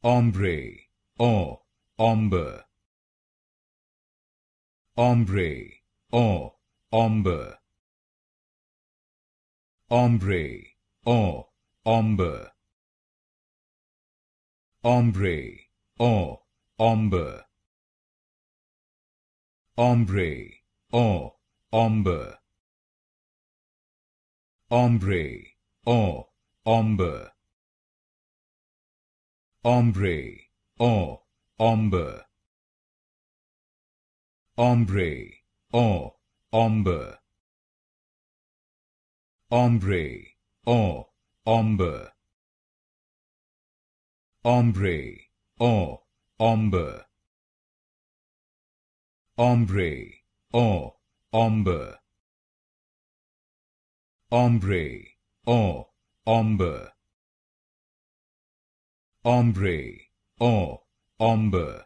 Ombre, or ombre. Ombre, or ombre. Ombre, or ombre. Ombre, or ombre. Ombre, or ombre. Ombre, or ombre. Ombre, or ombre. Ombre, or ombre. Ombre, or ombre. Ombre, or ombre. Ombre, or ombre. Ombre, or ombre. Ombre, or ombre.